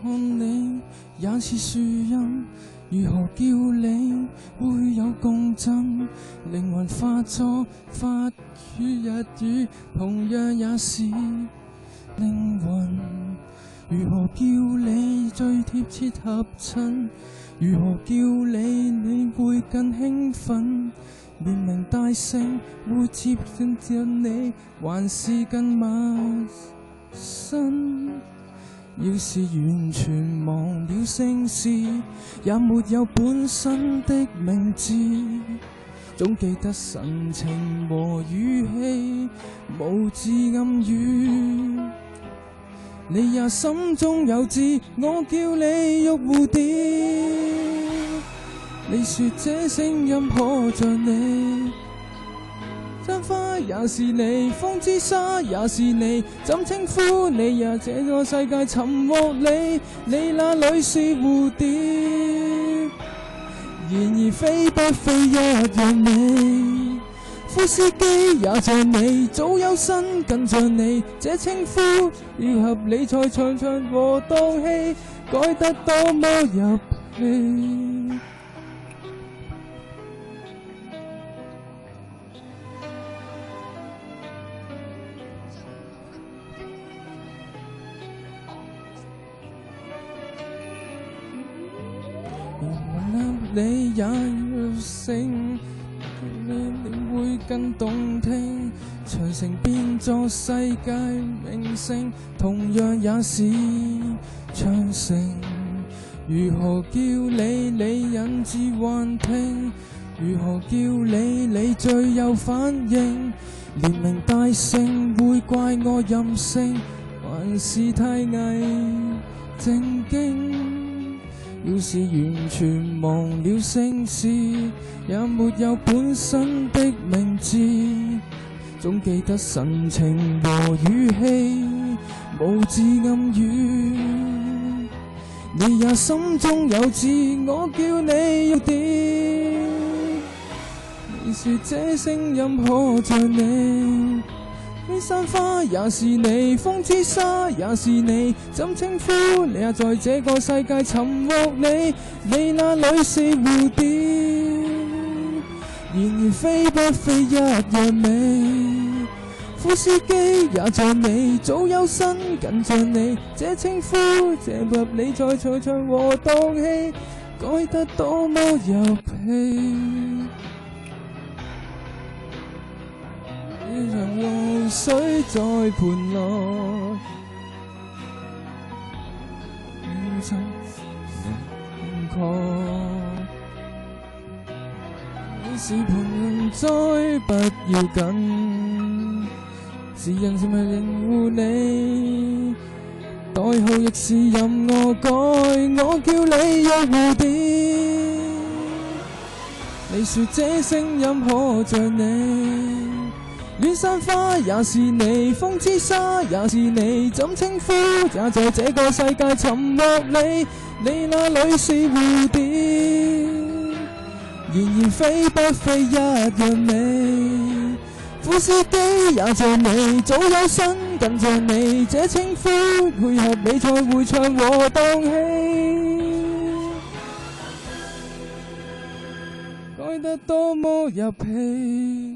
看你也似樹蔭，如何叫你會有共振？靈魂化作法語日語，同樣也是靈魂。如何叫你最貼切合襯？如何叫你會更興奮？連名帶姓會接近你，還是更陌生？要是完全忘了姓氏，也沒有本身的名字，總記得神情和語氣，無字暗語。你也心中有字，我叫你玉蝴蝶。你說這聲音可像你，簪花也是你，風之沙也是你，怎稱呼你呀？這個世界尋獲你，你那裏是蝴蝶，然而飛不飛一樣美。夫斯基也像你，早有身更像你，這稱呼要合理才長長和蕩氣，改得多麼入戲。你也要醒，你會更動聽。長城變作世界明星，同樣也是長城。如何叫你引致幻聽？如何叫你最有反應？連名帶姓會怪我任性，還是太偽正經？要是完全忘了姓氏，也沒有本身的名字，總記得神情和語氣，無字暗語。你也心中有字，我叫你玉蝶。你說這聲音可像你，飛山花也是你，風之沙也是你，怎稱呼你也在這個世界尋獲你，你那裏是蝴蝶，然而飛不飛一樣美。夫斯基也像你，早有身更像你，這稱呼這合理才長長和蕩氣，改得多麼入戲。一場露水在盤內，認真明確。你是盆栽不要緊，是人是咪認護你？代號亦是任我改，我叫你玉蝴蝶。你說這聲音可像你，戀山花也是你，風之沙也是你，怎稱呼也在這個世界尋獲你，你那裏是蝴蝶，然而飛不飛一樣美。夫斯基也像你，早有身更像你，這稱呼配合你才會唱和蕩氣，改得多麼入戲。